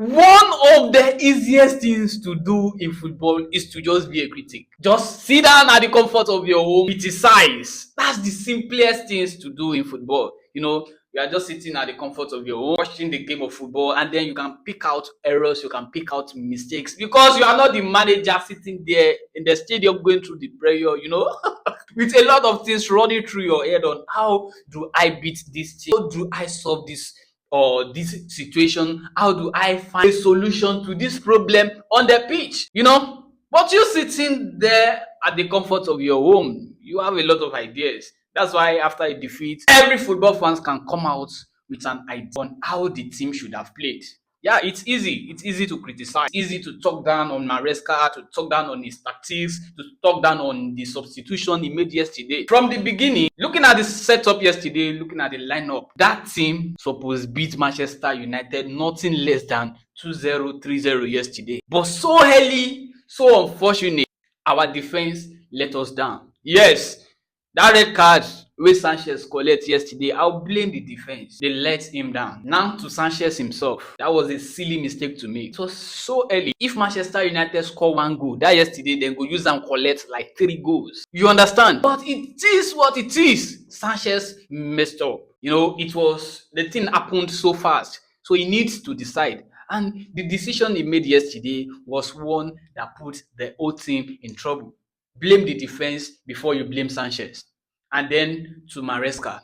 One of the easiest things to do in football is to just be a critic. Just sit down at the comfort of your home, criticize. That's the simplest things to do in football. You are just sitting at the comfort of your home, watching the game of football, and then you can pick out errors, you can pick out mistakes because you are not the manager sitting there in the stadium going through the prayer, with a lot of things running through your head on how do I beat this team? How do I solve this or this situation? How do I find a solution to this problem on the pitch? But you sitting there at the comfort of your home, you have a lot of ideas. That's why after a defeat, every football fans can come out with an idea on how the team should have played. Yeah, it's easy. It's easy to criticize. It's easy to talk down on Maresca, to talk down on his tactics, to talk down on the substitution he made yesterday. From the beginning, looking at the setup yesterday, looking at the lineup, that team supposed beat Manchester United nothing less than 2-0, 3-0 yesterday. But so early, so unfortunate, our defense let us down. Yes, that red card wey Sanchez collect yesterday, I'll blame the defense. They let him down. Now to Sanchez himself, that was a silly mistake to make. It was so early. If Manchester United score one goal, that yesterday dem go use am collect like 3 goals. You understand? But it is what it is. Sanchez messed up. The thing happened so fast. So he needs to decide. And the decision he made yesterday was one that put the whole team in trouble. Blame the defense before you blame Sanchez. And then to Maresca.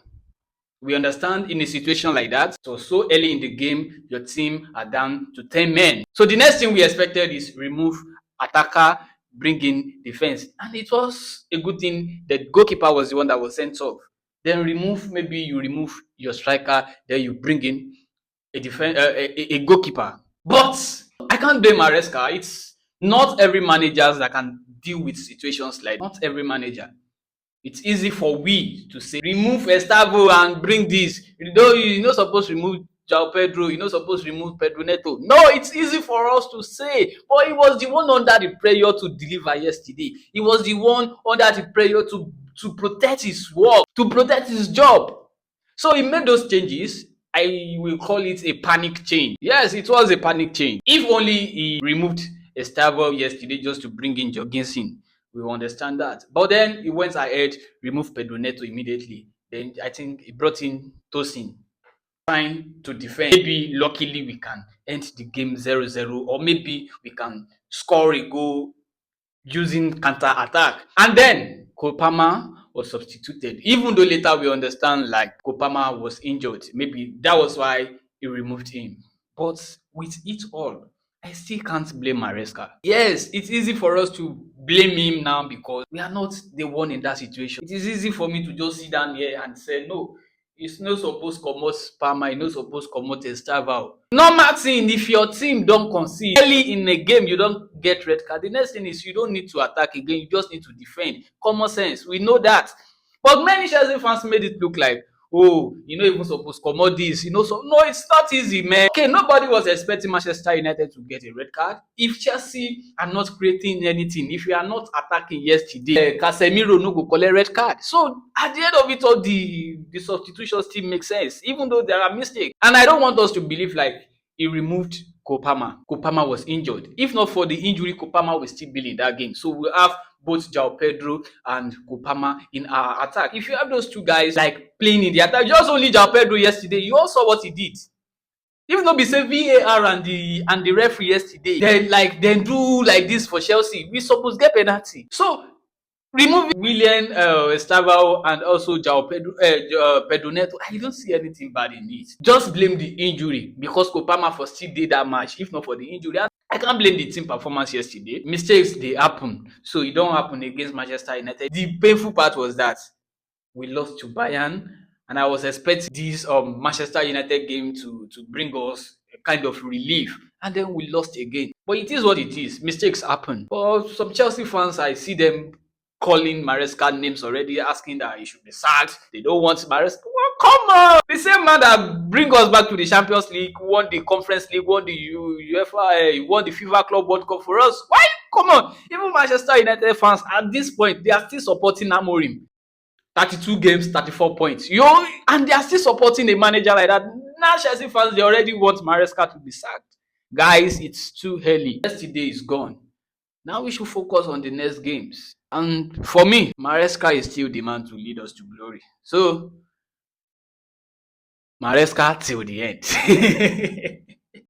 We understand in a situation like that, so early in the game, your team are down to 10 men. So the next thing we expected is remove attacker, bring in defense. And it was a good thing the goalkeeper was the one that was sent off. Then maybe you remove your striker, then you bring in a goalkeeper. But I can't blame Maresca. It's not every manager that can deal with situations like that. Not every manager. It's easy for we to say remove Estavo and bring this. You're not supposed to remove João Pedro, you're not supposed to remove Pedro Neto. No, it's easy for us to say, but he was the one under the pressure to deliver yesterday. He was the one under the pressure to protect his work, to protect his job. So he made those changes. I will call it a panic change. Yes, it was a panic change. If only he removed Estavo yesterday just to bring in Jorgensen, we will understand that. But then he went ahead, removed Pedro Neto immediately. Then I think he brought in Tosin, trying to defend. Maybe luckily we can end the game 0-0, or maybe we can score a goal using counter attack. And then Kopama was substituted, even though later we understand like Kopama was injured. Maybe that was why he removed him. But with it all, I still can't blame Maresca. Yes, it's easy for us to blame him now because we are not the one in that situation. It is easy for me to just sit down here and say, no, it's not supposed to comot Palmer, it's not supposed to comot Estevao. Normal thing, if your team don't concede early in a game, you don't get red card. The next thing is you don't need to attack again, you just need to defend. Common sense, we know that. But many Chelsea fans made it look like, oh, you're not even supposed to comot this, so no, it's not easy, man. Okay, nobody was expecting Manchester United to get a red card. If Chelsea are not creating anything, if you are not attacking yesterday, Casemiro no go collect red card. So at the end of it all, the substitution still makes sense, even though there are mistakes. And I don't want us to believe like he removed Kopama. Kopama was injured. If not for the injury, Kopama will still be in that game. So we'll have both João Pedro and Kopama in our attack. If you have those two guys like playing in the attack, just only João Pedro yesterday, you all saw what he did. Even though we say VAR and the referee yesterday, then do like this for Chelsea, we supposed to get penalty. So removing Willian Estevao and also João Pedro Neto, I don't see anything bad in it. Just blame the injury because Kopama for still did that match, if not for the injury. I can't blame the team performance yesterday. Mistakes, they happen. So it don't happen against Manchester United. The painful part was that we lost to Bayern, and I was expecting this Manchester United game to bring us a kind of relief. And then we lost again. But it is what it is. Mistakes happen. But some Chelsea fans, I see them calling Maresca names already, asking that he should be sacked. They don't want Maresca. Well, come on! The same man that bring us back to the Champions League, won the Conference League, won the UEFA, won the FIFA Club World Cup for us. Why? Come on! Even Manchester United fans at this point, they are still supporting Amorim. 32 games, 34 points. And they are still supporting a manager like that. Now Chelsea fans, they already want Maresca to be sacked. Guys, it's too early. Yesterday is gone. Now we should focus on the next games. And for me, Maresca is still the man to lead us to glory. So, Maresca till the end.